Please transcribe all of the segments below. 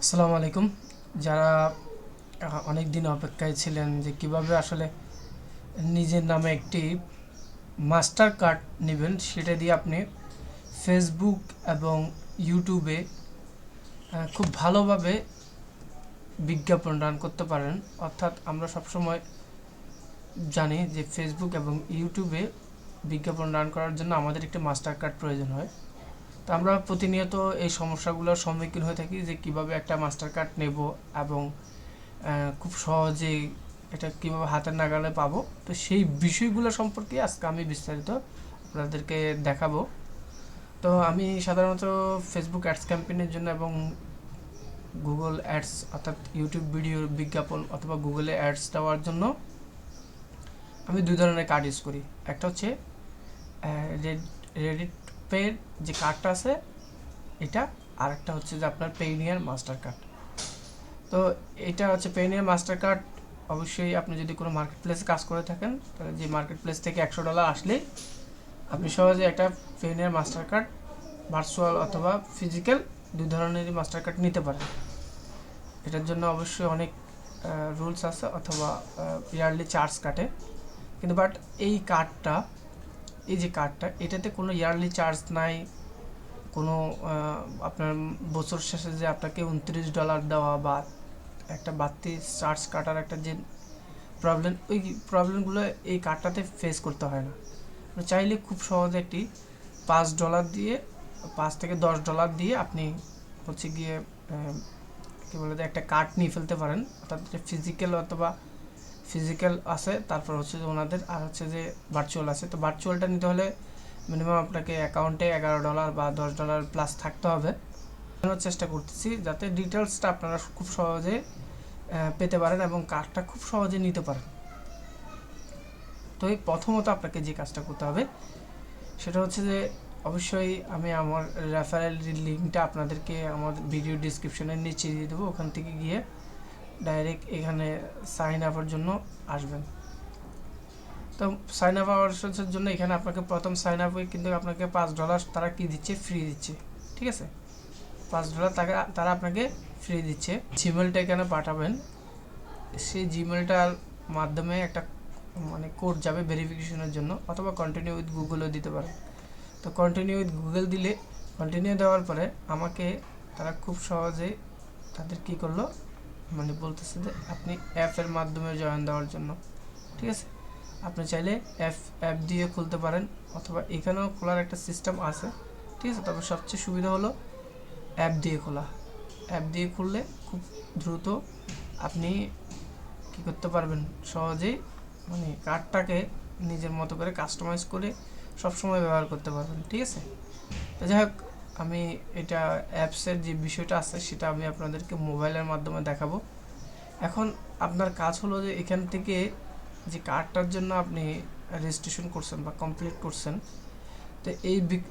আসসালামু আলাইকুম। যারা অনেক দিন অপেক্ষায় ছিলেন যে কিভাবে আসলে নিজের নামে একটি মাস্টার কার্ড নেবেন, সেটা দিয়ে আপনি ফেসবুক এবং ইউটিউবে খুব ভালোভাবে বিজ্ঞাপন রান করতে পারেন। অর্থাৎ আমরা সবসময় জানি যে ফেসবুক এবং ইউটিউবে বিজ্ঞাপন রান করার জন্য আমাদের একটি মাস্টার কার্ড প্রয়োজন হয়। তো আমরা প্রতিনিয়ত এই সমস্যাগুলোর সম্মুখীন হয়ে থাকি যে কিভাবে একটা মাস্টার কার্ড নেব এবং খুব সহজেই এটা কীভাবে হাতের নাগালে পাবো। তো সেই বিষয়গুলো সম্পর্কে আজকে আমি বিস্তারিত আপনাদেরকে দেখাবো। তো আমি সাধারণত ফেসবুক অ্যাডস ক্যাম্পেইনের জন্য এবং গুগল অ্যাডস অর্থাৎ ইউটিউব ভিডিওর বিজ্ঞাপন অথবা গুগলে অ্যাডস দেওয়ার জন্য আমি দুই ধরনের কার্ড ইউজ করি। একটা হচ্ছে রেডিট পের যে কার্ডটা আছে এটা, আর একটা হচ্ছে যে আপনার পেইনিয়ার মাস্টার কার্ড। তো এটা হচ্ছে পেইনিয়ার মাস্টার কার্ড। অবশ্যই আপনি যদি কোনো মার্কেট প্লেসে কাজ করে থাকেন, তাহলে যে মার্কেট প্লেস থেকে $100 আসলেই আপনি সহজে একটা পেইনিয়ার মাস্টার কার্ড ভার্চুয়াল অথবা ফিজিক্যাল দুই ধরনেরই মাস্টার কার্ড নিতে পারেন। এটার জন্য অবশ্যই অনেক রুলস আছে অথবা ইয়ারলি চার্জ কাটে, কিন্তু বাট এই কার্ডটা, এই যে কার্ডটা, এটাতে কোনো ইয়ারলি চার্জ নাই। কোনো আপনার বছর শেষে যে আপনাকে $29 দেওয়া বা একটা বাড়তি চার্জ কাটার একটা যে প্রবলেম, ওই প্রবলেমগুলো এই কার্ডটাতে ফেস করতে হয় না। চাইলে খুব সহজে একটি $5 দিয়ে, $5 থেকে $10 দিয়ে আপনি হচ্ছে গিয়ে কী বলে একটা কার্ড নিয়ে ফেলতে পারেন। অর্থাৎ ফিজিক্যাল অথবা ফিজিক্যাল আছে, তারপর হচ্ছে যে ওনাদের, আর হচ্ছে যে ভার্চুয়াল আছে। তো ভার্চুয়ালটা নিতে হলে মিনিমাম আপনাকে অ্যাকাউন্টে $11 বা $10 প্লাস থাকতে হবে। চেষ্টা করতেছি যাতে ডিটেলসটা আপনারা খুব সহজে পেতে পারেন এবং কার্ডটা খুব সহজে নিতে পারেন। তো এই প্রথমত আপনাকে যে কাজটা করতে হবে সেটা হচ্ছে যে অবশ্যই আমি আমার রেফারেল লিঙ্কটা আপনাদেরকে আমার ভিডিও ডিসক্রিপশনের নিচে দিয়ে দেবো। ওখান থেকে গিয়ে ডাইরেক্ট এখানে সাইন আপের জন্য আসবেন। তো সাইন আপ আওয়ার্সের জন্য এখানে আপনাকে প্রথম সাইন আপে কিন্তু আপনাকে $5 তারা কি দিচ্ছে, ফ্রি দিচ্ছে। ঠিক আছে, $5 তারা আপনাকে ফ্রি দিচ্ছে। জিমেলটা এখানে পাঠাবেন, সেই জিমেলটার মাধ্যমে একটা মানে কোড যাবে ভেরিফিকেশনের জন্য, অথবা কন্টিনিউ উইথ গুগলও দিতে পারেন। তো কন্টিনিউ উইথ গুগল দিলে, কন্টিনিউ দেওয়ার পরে আমাকে তারা খুব সহজে তাদের কী করলো, মানে বলতেছে যে আপনি অ্যাপের মাধ্যমে জয়েন দেওয়ার জন্য। ঠিক আছে, আপনি চাইলে অ্যাপ দিয়ে খুলতে পারেন, অথবা এখানেও খোলার একটা সিস্টেম আছে। ঠিক আছে, তবে সবচেয়ে সুবিধা হলো অ্যাপ দিয়ে খোলা। অ্যাপ দিয়ে খুললে খুব দ্রুত আপনি কী করতে পারবেন, সহজেই মানে কার্ডটাকে নিজের মতো করে কাস্টমাইজ করে সবসময় ব্যবহার করতে পারবেন। ঠিক আছে, তো যাই হোক, আমি এটা অ্যাপসের যে বিষয়টা আছে সেটা আমি আপনাদেরকে মোবাইলের মাধ্যমে দেখাবো। এখন আপনার কাজ হলো যে এখান থেকে যে কার্ডটার জন্য আপনি রেজিস্ট্রেশন করছেন বা কমপ্লিট করছেন, তো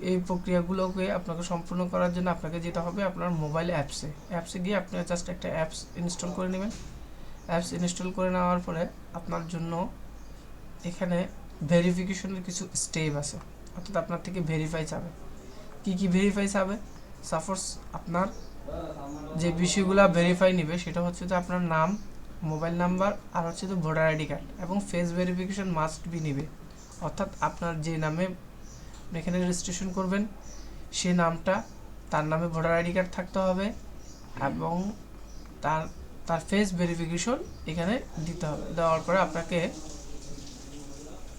এই প্রক্রিয়াগুলোকে আপনাকে সম্পূর্ণ করার জন্য আপনাকে যেতে হবে আপনার মোবাইল অ্যাপসে গিয়ে আপনি জাস্ট একটা অ্যাপস ইনস্টল করে নেবেন। অ্যাপস ইনস্টল করে নেওয়ার পরে আপনার জন্য এখানে ভেরিফিকেশনের কিছু স্টেপ আছে, অর্থাৎ আপনার থেকে ভেরিফাই চাবে। কি ভেরিফাই চাবে? সাপোজ আপনার যে বিষয়গুলো ভেরিফাই নেবে সেটা হচ্ছে যে আপনার নাম, মোবাইল নাম্বার, আর হচ্ছে যে ভোটার আইডি কার্ড, এবং ফেস ভেরিফিকেশন মাস্ট বি নেবে। অর্থাৎ আপনার যে নামে এখানে রেজিস্ট্রেশন করবেন সে নামটা, তার নামে ভোটার আইডি কার্ড থাকতে হবে, এবং তার তার ফেস ভেরিফিকেশন এখানে দিতে হবে। দেওয়ার পরে আপনাকে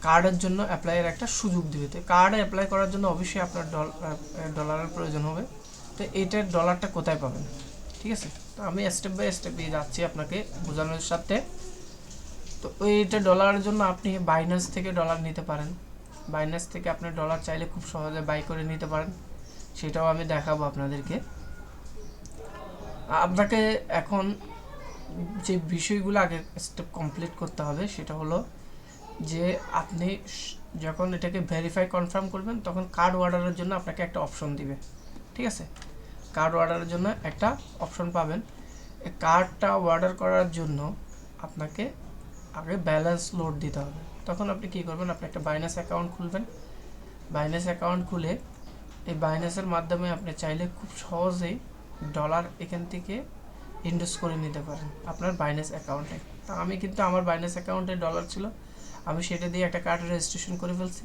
কার্ডের জন্য অ্যাপ্লাইয়ের একটা সুযোগ দেবে। তো কার্ডে অ্যাপ্লাই করার জন্য অবশ্যই আপনার ডলারের প্রয়োজন হবে। তো এইটার ডলারটা কোথায় পাবেন? ঠিক আছে, তো আমি স্টেপ বাই স্টেপ যাচ্ছি আপনাকে বোঝানোর সাথে। তো এইটা ডলারের জন্য আপনি বাইন্যান্স থেকে ডলার নিতে পারেন। বাইন্যান্স থেকে আপনি ডলার চাইলে খুব সহজে বাই করে নিতে পারেন, সেটাও আমি দেখাবো আপনাদেরকে। আপনাকে এখন যে বিষয়গুলো আগে স্টেপ কমপ্লিট করতে হবে সেটা হলো যে আপনি যখন এটাকে ভেরিফাই কনফার্ম করবেন তখন কার্ড অর্ডারের জন্য আপনাকে একটা অপশন দিবে। ঠিক আছে, কার্ড অর্ডারের জন্য একটা অপশন পাবেন। এই কার্ডটা অর্ডার করার জন্য আপনাকে আগে ব্যালেন্স লোড দিতে হবে। তখন আপনি কী করবেন, আপনি একটা বাইন্যান্স অ্যাকাউন্ট খুলবেন। বাইন্যান্স অ্যাকাউন্ট খুলে এই বাইন্যান্সের মাধ্যমে আপনি চাইলে খুব সহজেই ডলার এখান থেকে ইনভেস্ট করে নিতে পারেন আপনার বাইন্যান্স অ্যাকাউন্টে। তো আমি কিন্তু আমার বাইন্যান্স অ্যাকাউন্টে ডলার ছিল, আমি সেটা দিয়ে একটা কার্ড রেজিস্ট্রেশন করে ফেলছি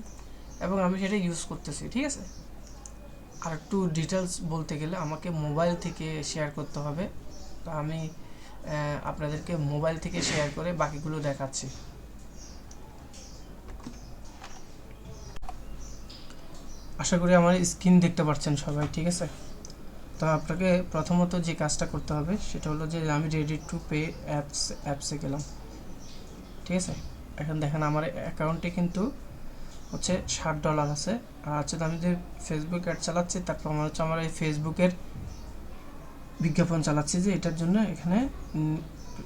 এবং আমি সেটা ইউজ করতেছি। ঠিক আছে, আর একটু ডিটেলস বলতে গেলে আমাকে মোবাইল থেকে শেয়ার করতে হবে। তো আমি আপনাদেরকে মোবাইল থেকে শেয়ার করে বাকিগুলো দেখাচ্ছি। আশা করি আমার স্ক্রিন দেখতে পাচ্ছেন সবাই। ঠিক আছে, তো আপনাকে প্রথমত যে কাজটা করতে হবে সেটা হলো যে আমি রেডি টু পে অ্যাপসে গেলাম। ঠিক আছে, এখন দেখেন আমার অ্যাকাউন্টে কিন্তু হচ্ছে $60 আছে। আর হচ্ছে আমি যে ফেসবুক অ্যাড চালাচ্ছি তারপর আমার হচ্ছে আমার এই ফেসবুকের বিজ্ঞাপন চালাচ্ছি যে এটার জন্য এখানে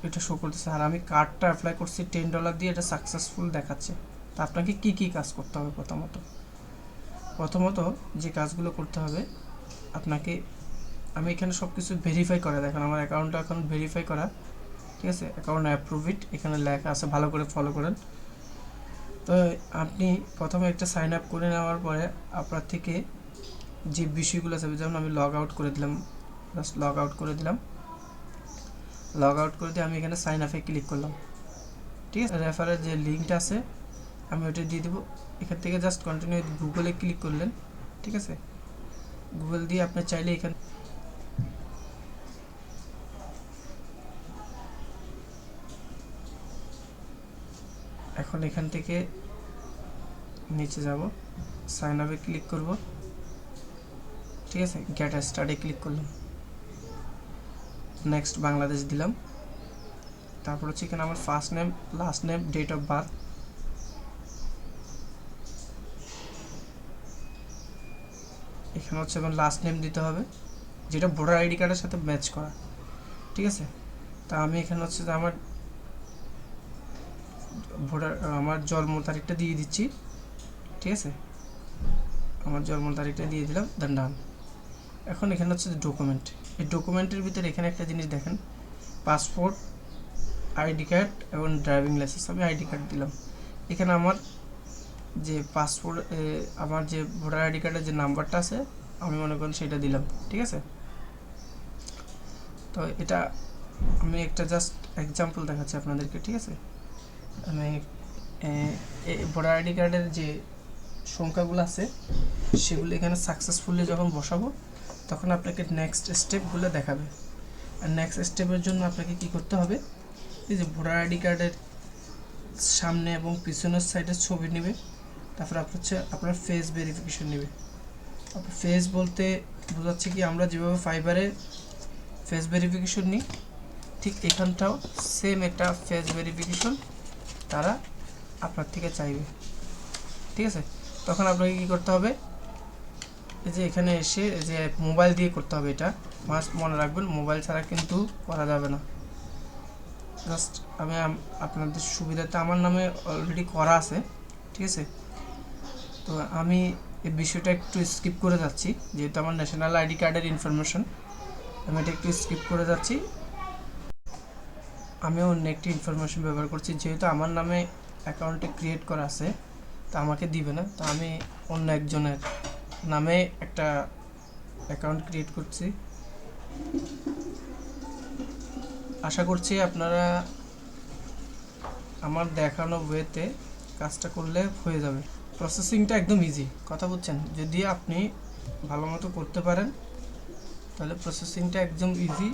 এটা শো করতেছে। আর আমি কার্ডটা অ্যাপ্লাই করছি $10 দিয়ে, এটা সাকসেসফুল দেখাচ্ছে। তো আপনাকে কি কি কাজ করতে হবে? প্রথমত যে কাজগুলো করতে হবে আপনাকে, আমি এখানে সব কিছু ভেরিফাই করে দেখেন আমার অ্যাকাউন্টটা এখন ভেরিফাই করা। ঠিক আছে, অ্যাকাউন্ট অ্যাপ্রুভ ইট এখানে লেখা আছে, ভালো করে ফলো করেন। তো আপনি প্রথমে একটা সাইন আপ করে নেওয়ার পরে আপনার থেকে যে বিষয়গুলো আছে, যেমন আমি লগ আউট করে দিলাম, জাস্ট লগ আউট করে দিয়ে আমি এখানে সাইন আপে ক্লিক করলাম। ঠিক আছে, রেফারের যে লিঙ্কটা আছে আমি ওটা দিয়ে দেবো। এখান থেকে জাস্ট কন্টিনিউ গুগলে ক্লিক করলেন। ঠিক আছে, গুগল দিয়ে আপনি চাইলে এখন এখান থেকে নিচে যাব, সাইন আপে ক্লিক করব। ঠিক আছে, গেট স্টার্টে ক্লিক করলাম, নেক্সট বাংলাদেশ দিলাম। তারপর হচ্ছে এখানে আমার first name, last name, date of birth. এখানে হচ্ছে আমার লাস্ট নেম দিতে হবে যেটা ভোটার আইডি কার্ডের সাথে ম্যাচ করা। ঠিক আছে, তা আমি এখানে হচ্ছে যে আমার জন্ম তারিখটা দিয়ে দিচ্ছি। ঠিক আছে, আমার জন্ম তারিখটা দিয়ে দিলাম, দেন ডান। এখন এখানে হচ্ছে ডকুমেন্ট, এই ডকুমেন্টের ভিতরে এখানে একটা জিনিস দেখেন, পাসপোর্ট, আইডি কার্ড এবং ড্রাইভিং লাইসেন্স। আমি আইডি কার্ড দিলাম। এখানে আমার যে পাসপোর্ট, আমার যে ভোটার আইডি কার্ডের যে নাম্বারটা আছে আমি মনে করেন সেটা দিলাম। ঠিক আছে, তো এটা আমি একটা জাস্ট এক্সাম্পল দেখাচ্ছি আপনাদেরকে। ঠিক আছে, আমি ভোটার আইডি কার্ডের যে সংখ্যাগুলো আছে সেগুলো এখানে সাকসেসফুলি যখন বসাবো তখন আপনাকে নেক্সট স্টেপগুলো দেখাবে। আর নেক্সট স্টেপের জন্য আপনাকে কি করতে হবে, এই যে ভোটার আইডি কার্ডের সামনে এবং পিছনের সাইডের ছবি নেবে। তারপর আপনার ফেস ভেরিফিকেশন নেবে। আপনার ফেস বলতে বোঝাচ্ছে কি, আমরা যেভাবে ফাইবারে ফেস ভেরিফিকেশন নিই ঠিক এখানটাও সেম একটা ফেস ভেরিফিকেশন তারা আপনার থেকে চাইবে। ঠিক আছে, তখন আপনাকে কী করতে হবে, এই যে এখানে এসে যে মোবাইল দিয়ে করতে হবে। এটা মাস্ট মনে রাখবেন, মোবাইল ছাড়া কিন্তু করা যাবে না। জাস্ট আমি আপনাদের সুবিধাতে আমার নামে অলরেডি করা আছে। ঠিক আছে, তো আমি এই বিষয়টা একটু স্কিপ করে যাচ্ছি, যেহেতু আমার ন্যাশনাল আইডি কার্ডের ইনফরমেশন, আমি এটা একটু স্কিপ করে যাচ্ছি। আমি অন্য একটি ইনফরমেশন ব্যবহার করছি, যেহেতু আমার নামে অ্যাকাউন্টে ক্রিয়েট করা আছে তা আমাকে দিবে না, তো আমি অন্য একজনের নামে একটা অ্যাকাউন্ট ক্রিয়েট করছি। আশা করছি আপনারা আমার দেখানো ওয়েতে কাজটা করলে হয়ে যাবে। প্রসেসিংটা একদম ইজি, কথা বলছেন, যদি আপনি ভালো মতো করতে পারেন তাহলে প্রসেসিংটা একদম ইজি।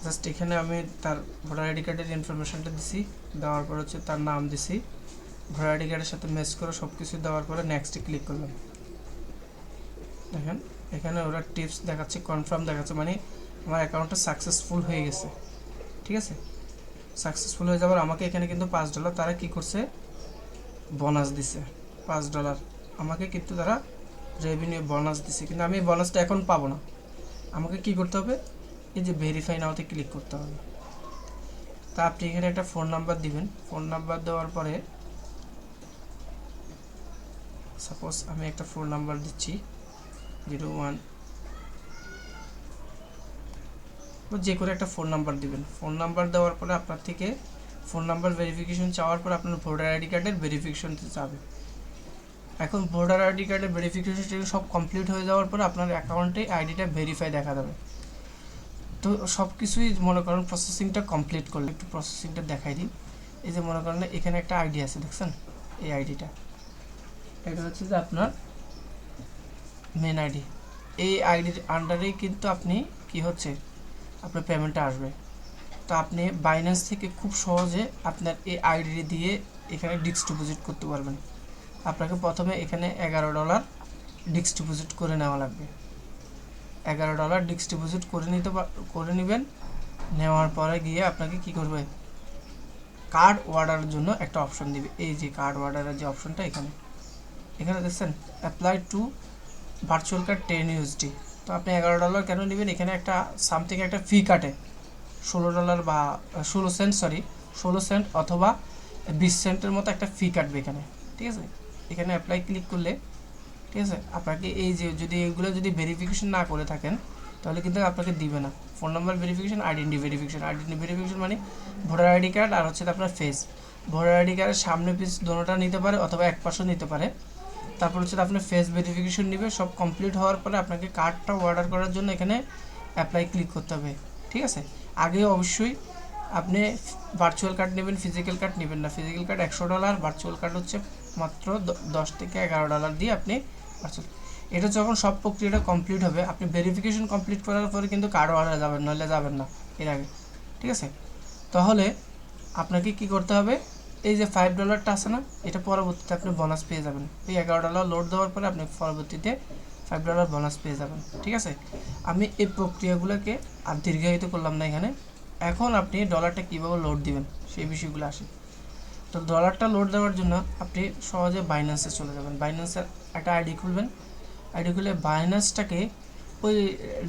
জাস্ট এখানে আমি তার ভোটার আইডি কার্ডের ইনফরমেশনটা দিছি, দেওয়ার পর হচ্ছে তার নাম দিছি, ভোটার আইডি কার্ডের সাথে ম্যাচ করে সব কিছু দেওয়ার পরে নেক্সটে ক্লিক করলাম। দেখেন এখানে ওরা টিপস দেখাচ্ছে, কনফার্ম দেখাচ্ছে, মানে আমার অ্যাকাউন্টটা সাকসেসফুল হয়ে গেছে। ঠিক আছে, সাকসেসফুল হয়ে যাবার আমাকে এখানে কিন্তু $5 তারা কি করছে, বোনাস দিছে। $5 আমাকে কিন্তু তারা রেভিনিউ বোনাস দিছে, কিন্তু আমি এই বোনাসটা এখন পাবো না। আমাকে কি করতে হবে, এই যে ভেরিফাই নাওতে ক্লিক করতে হবে। তা আপনি এখানে একটা ফোন নাম্বার দিবেন। ফোন নাম্বার দেওয়ার পরে সাপোজ আমি একটা ফোন নাম্বার দিচ্ছি 01, যে করে একটা ফোন নাম্বার দিবেন। ফোন নাম্বার দেওয়ার পরে আপনার থেকে ফোন নাম্বার ভেরিফিকেশন চাওয়ার পর আপনার ভোটার আইডি কার্ডের ভেরিফিকেশন চাবে। এখন ভোটার আইডি কার্ডের ভেরিফিকেশন সব কমপ্লিট হয়ে যাওয়ার পরে আপনার অ্যাকাউন্টে আইডিটা ভেরিফাই দেখা যাবে। তো সব কিছুই মনে করেন প্রসেসিংটা কমপ্লিট করলে, একটু প্রসেসিংটা দেখাই দিই। এই যে মনে করেন এখানে একটা আইডি আছে, দেখছেন এই আইডিটা, এটা হচ্ছে যে আপনার মেন আইডি। এই আইডির আন্ডারেই কিন্তু আপনি কি হচ্ছে আপনার পেমেন্টটা আসবে। তো আপনি বাইন্যান্স থেকে খুব সহজে আপনার এই আইডি দিয়ে এখানে ডিস্ক ডিপোজিট করতে পারবেন। আপনাকে প্রথমে এখানে $11 ডিস্ক ডিপোজিট করে নেওয়া লাগবে। $11 ডিস্ক ডিপোজিট করে নেবেন। নেওয়ার পরে গিয়ে আপনাকে কি করবে, কার্ড অর্ডারের জন্য একটা অপশন দিবে। এই যে কার্ড অর্ডারের যে অপশনটা এখানে দেখছেন, apply to virtual card 10 USD। তো আপনি $11 কেন নেবেন, এখানে একটা সামথিং একটা ফি কাটে $16 বা 16 সেন্ট, 16 সেন্ট অথবা 20 সেন্টের মতো একটা ফি কাটবে এখানে, ঠিক আছে। এখানে অ্যাপ্লাই ক্লিক করলে, ঠিক আছে, আপনাকে এই যে যদি এগুলো যদি ভেরিফিকেশন না করে থাকেন তাহলে কিন্তু আপনাকে দিবে না। Phone number verification, identity verification মানে ভোটার আইডি কার্ড আর হচ্ছে আপনার ফেস। ভোটার আইডি কার্ডের সামনে পিস দোনোটা নিতে পারে অথবা এক পাশও নিতে পারে। তারপর হচ্ছে আপনার ফেস ভেরিফিকেশন নেবে। সব কমপ্লিট হওয়ার পরে আপনাকে কার্ডটা অর্ডার করার জন্য এখানে অ্যাপ্লাই ক্লিক করতে হবে, ঠিক আছে। আগে অবশ্যই আপনি ভার্চুয়াল কার্ড নেবেন, ফিজিক্যাল কার্ড নেবেন না। ফিজিক্যাল কার্ড $100, ভার্চুয়াল কার্ড হচ্ছে মাত্র $10 থেকে $11 দিয়ে আপনি ভার্চুয়াল। এটা যখন সব প্রক্রিয়াটা কমপ্লিট হবে, আপনি ভেরিফিকেশন কমপ্লিট করার পরে কিন্তু কার্ড অর্ডার যাবেন, নাহলে যাবেন না এর আগে, ঠিক আছে। তাহলে আপনাকে কি করতে হবে, এই যে $5টা আছে না, এটা পরবর্তীতে আপনি বোনাস পেয়ে যাবেন। এই $11 লোড দেওয়ার পরে আপনি পরবর্তীতে $5 বোনাস পেয়ে যাবেন, ঠিক আছে। আমি এই প্রক্রিয়াগুলোকে আর দীর্ঘায়িত করলাম না এখানে। এখন আপনি ডলারটা কীভাবে লোড দিবেন সেই বিষয়গুলো আসে। তো ডলারটা লোড দেওয়ার জন্য আপনি সহজে বাইন্যান্সে চলে যাবেন। বাইন্যান্সের একটা আইডি খুলবেন। আইডি খুলে বাইন্যান্সটাকে ওই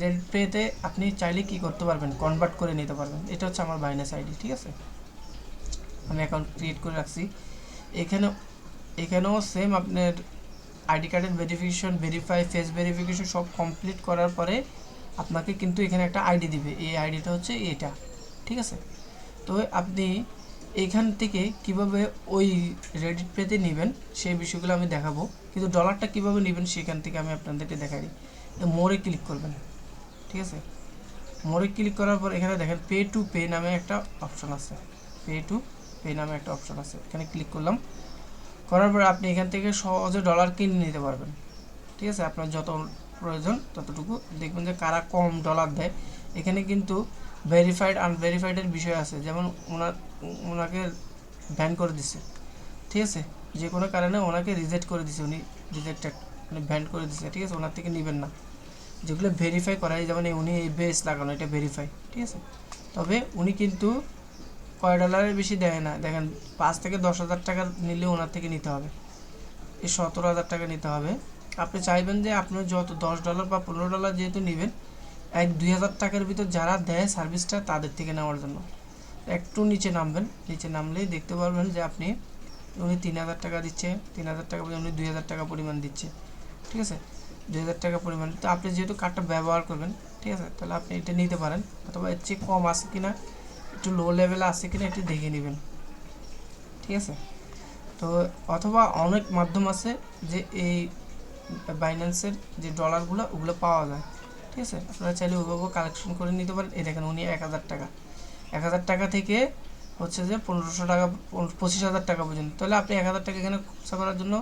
রেড পেতে আপনি চাইলে কি করতে পারবেন, কনভার্ট করে নিতে পারবেন। এটা হচ্ছে আমার বাইন্যান্স আইডি, ঠিক আছে। আমি অ্যাকাউন্ট ক্রিয়েট করে রাখছি। এখানেও সেম আপনার আইডি কার্ডের ভেরিফিকেশন, ফেস ভেরিফিকেশন সব কমপ্লিট করার পরে আপনাকে কিন্তু এখানে একটা আইডি দিবে। এই আইডিটা হচ্ছে এটা, ঠিক আছে। তো আপনি এইখান থেকে কিভাবে ওই রেডিট পেতে নেবেন সেই বিষয়গুলো আমি দেখাবো, কিন্তু ডলারটা কিভাবে নেবেন সেখান থেকে আমি আপনাদেরকে দেখাই। মোরে ক্লিক করবেন, ঠিক আছে। মোরে ক্লিক করার পর এখানে দেখেন পে টু পে নামে একটা অপশন আছে। এখানে ক্লিক করলাম। করার পর আপনি এখান থেকে সহজে ডলার কিনে নিতে পারবেন, ঠিক আছে। আপনার যত প্রয়োজন ততটুকু। দেখবেন যে কারা কম ডলার দেয়। এখানে কিন্তু ভেরিফাইড আনভেরিফাইডের বিষয় আছে, যেমন ওনাকে ব্যান করে দিছে, ঠিক আছে। যে কোনো কারণে ওনাকে রিজেক্ট করে দিছে, উনি রিজেক্টেড মানে ব্যান করে দিছে, ঠিক আছে। ওনার থেকে নেবেন না। যেগুলো ভেরিফাই করা হয়, যেমন উনি এই বেস লাগানো, এটা ভেরিফাই, ঠিক আছে। তবে উনি কিন্তু কয় ডলারের বেশি দেয় না। দেখেন 5 থেকে 10,000 টাকা নিলে ওনার থেকে নিতে হবে, এই 17,000 টাকা নিতে হবে। আপনি চাইবেন যে আপনার যত $10 বা $15 যেহেতু নেবেন, 1-2,000 টাকার ভিতর যারা দেয় সার্ভিসটা তাদের থেকে নেওয়ার জন্য। একটু নিচে নামবেন, নিচে নামলেই দেখতে পারবেন যে আপনি উনি 3,000 টাকা দিচ্ছে, 3,000 টাকা বলে উনি 2,000 টাকা পরিমাণ দিচ্ছে, ঠিক আছে। 2,000 টাকা পরিমাণ। তো আপনি যেহেতু কার্ডটা ব্যবহার করবেন, ঠিক আছে, তাহলে আপনি এটা নিতে পারেন। অথবা এর চেয়ে কম আছে কিনা, একটু লো লেভেলে আছে কিনা একটু দেখে নেবেন, ঠিক আছে। তো অথবা অনেক মাধ্যম আছে যে এই বাইন্যান্সের যে ডলারগুলো ওগুলো পাওয়া যায়, ঠিক আছে। আপনারা চাইলে ওইভাবে কালেকশন করে নিতে পারেন। এই দেখেন উনি 1,000 টাকা থেকে হচ্ছে যে 1,500 টাকা 25,000 টাকা পর্যন্ত। তাহলে আপনি 1,000 টাকা এখানে খরচা করার জন্য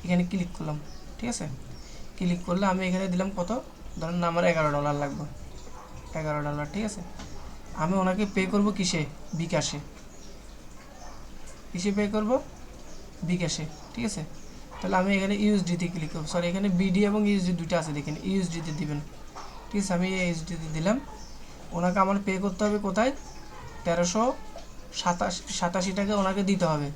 এখানে ক্লিক করলাম, ঠিক আছে। ক্লিক করলে আমি এখানে দিলাম কত, ধরেন আমার $11 লাগবে, $11, ঠিক আছে। আমি ওনাকে পে করব কিসে, বিকাশে পে করব, বিকাশে, ঠিক আছে। তাহলে আমি এখানে ইউএসডিতে ক্লিক করব, সরি এখানে বিডি এবং ইউএসডি দুটো আছে, দেখেন ইউএসডিতে দিবেন, ঠিক আছে। আমি ইউএসডিতে দিলাম। ওনাকে আমার পে করতে হবে কোথায়, 1,387 টাকা ওনাকে দিতে হবে।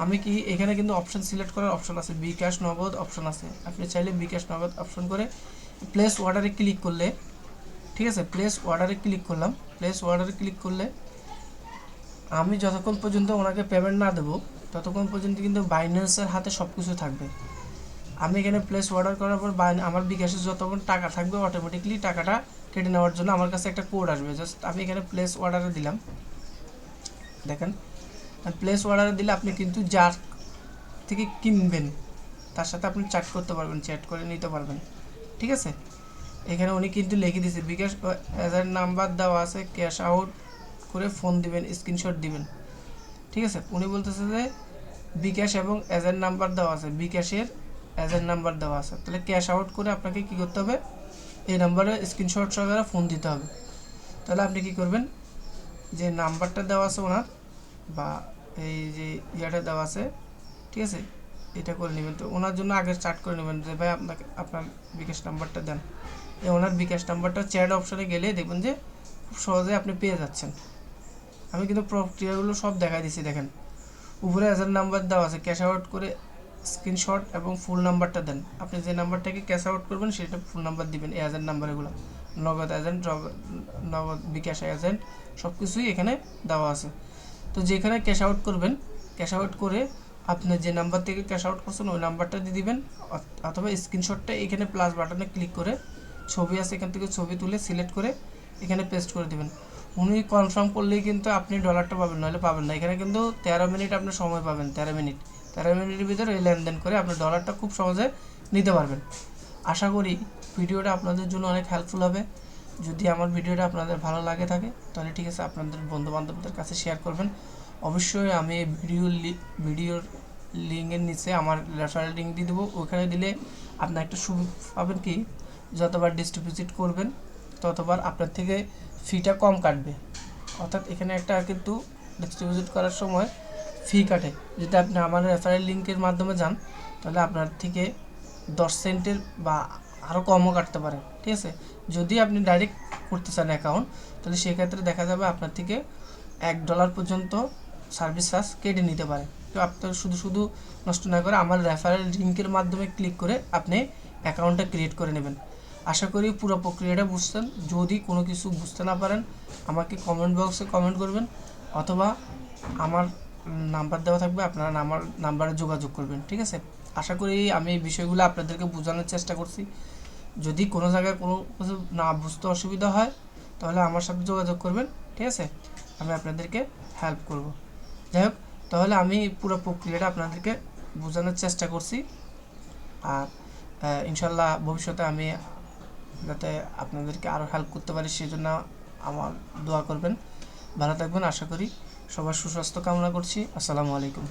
আমি কি এখানে কিন্তু অপশান সিলেক্ট করার অপশন আছে, বিকাশ নগদ অপশন আছে। আপনি চাইলে বিকাশ নগদ অপশন করে প্লেস অর্ডারে ক্লিক করলে, ঠিক আছে, প্লেস অর্ডারে ক্লিক করলাম। প্লেস অর্ডারে ক্লিক করলে আমি যতক্ষণ পর্যন্ত ওনাকে পেমেন্ট না দেবো ততক্ষণ পর্যন্ত কিন্তু বাইন্যান্সের হাতে সব কিছু থাকবে। আমি এখানে প্লেস অর্ডার করার পর আমার বিকাশে যতক্ষণ টাকা থাকবে অটোমেটিকলি টাকাটা কেটে নেওয়ার জন্য আমার কাছে একটা কোড আসবে। জাস্ট আমি এখানে প্লেস অর্ডারে দিলাম, দেখেন প্লেস অর্ডারে দিলে আপনি কিন্তু যার থেকে কিনবেন তার সাথে আপনি চ্যাট করতে পারবেন, চ্যাট করে নিতে পারবেন, ঠিক আছে। এখানে উনি কিন্তু লিখে দিয়েছে বিকাশ এজেন্ট নাম্বার দেওয়া আছে, ক্যাশ আউট করে ফোন দিবেন, স্ক্রিনশট দিবেন। ঠিক আছে, উনি বলতেছে যে বিকাশ এবং এজেন্ট নাম্বার দেওয়া আছে, বিকাশের এজেন্ট নাম্বার দেওয়া আছে, তাহলে ক্যাশ আউট করে আপনাকে কি করতে হবে, এই নাম্বারে স্ক্রিনশট সহকারে ফোন দিতে হবে। তাহলে আপনি কি করবেন, যে নাম্বারটা দেওয়া আছে ওনার বা এই যে ইয়াটা দেওয়া আছে, ঠিক আছে, এটা করে নেবেন। তো ওনার জন্য আগে চার্ট করে নেবেন যে ভাই আপনাকে আপনার বিকাশ নাম্বারটা দেন। এই ওনার বিকাশ নাম্বারটা চ্যাট অপশনে গেলে দেখবেন যে খুব সহজে আপনি পেয়ে যাচ্ছেন। আমি কিন্তু প্রক্রিয়াগুলো সব দেখাই দিচ্ছি, দেখেন উপরে এজেন্ট নাম্বার দেওয়া আছে, ক্যাশ আউট করে স্ক্রিনশট এবং ফুল নাম্বারটা দেন। আপনি যে নাম্বারটাকে ক্যাশ আউট করবেন সেটা ফুল নাম্বার দিবেন, এই এজেন্ট নাম্বার, এগুলো নগদ এজেন্ট, নগদ বিকাশ এজেন্ট সব কিছুই এখানে দেওয়া আছে। তো যেখানে ক্যাশ আউট করবেন, ক্যাশ আউট করে আপনি যে নাম্বার থেকে ক্যাশ আউট করছেন ওই নাম্বারটা দিয়ে দিবেন, অথবা স্ক্রিনশটটা এখানে প্লাস বাটনে ক্লিক করে ছবি আছে এখান থেকে ছবি তুলে সিলেক্ট করে এখানে পেস্ট করে দিবেন। উনি কনফার্ম করলেই কিন্তু আপনি ডলারটা পাবেন, নাহলে পাবেন না। এখানে কিন্তু 13 মিনিট আপনি সময় পাবেন, 13 মিনিটের ভিতরে এই লেনদেন করে আপনি ডলারটা খুব সহজে নিতে পারবেন। আশা করি ভিডিওটা আপনাদের জন্য অনেক হেল্পফুল হবে। যদি আমার ভিডিওটা আপনাদের ভালো লাগে থাকে তাহলে ঠিক আছে আপনাদের বন্ধু বান্ধবদের কাছে শেয়ার করবেন। অবশ্যই আমি এই ভিডিওর লিঙ্কের নিচে আমার রেফারেল লিঙ্ক দিয়ে দেবো, ওখানে দিলে আপনার একটা সুবিধা পাবেন কি, যতবার ডিস্ট্রিবিউট করবেন ততবার আপনার থেকে ফিটা কম কাটবে। অর্থাৎ এখানে একটা কিন্তু ডিস্ট্রিবিউট করার সময় ফি কাটে। যদি আপনি আমার রেফারেল লিঙ্কের মাধ্যমে যান তাহলে আপনার থেকে 10 সেন্টের বা আরও কমও কাটতে পারে। ঠিক আছে, যদি আপনি ডাইরেক্ট করতে চান অ্যাকাউন্ট তাহলে সেক্ষেত্রে দেখা যাবে আপনার থেকে $1 পর্যন্ত সার্ভিস চার্জ কেটে নিতে পারে। তো আপনার শুধু নষ্ট না করে আমার রেফারেল লিঙ্কের মাধ্যমে ক্লিক করে আপনি অ্যাকাউন্টটা ক্রিয়েট করে নেবেন। আশা করি পুরো প্রক্রিয়াটা বুঝছেন। যদি কোনো কিছু বুঝতে না পারেন আমাকে কমেন্ট বক্সে কমেন্ট করবেন, অথবা আমার নাম্বার দেওয়া থাকবে, আপনারা আমার নাম্বারে যোগাযোগ করবেন। ঠিক আছে, আশা করি আমি এই বিষয়গুলো আপনাদেরকে বোঝানোর চেষ্টা করছি। যদি কোনো জায়গায় কোনো কিছু না বুঝতে অসুবিধা হয় তাহলে আমার সাথে যোগাযোগ করবেন। ঠিক আছে, আমি আপনাদেরকে হেল্প করব। যাই হোক, তাহলে আমি পুরো প্রক্রিয়াটা আপনাদেরকে বোঝানোর চেষ্টা করছি। আর ইনশাল্লাহ ভবিষ্যতে আমি যাতে আপনাদেরকে আরও হেল্প করতে পারি সেজন্য আমার দোয়া করবেন। ভালো থাকবেন, আশা করি সবার সুস্বাস্থ্য কামনা করছি। আসসালামু আলাইকুম।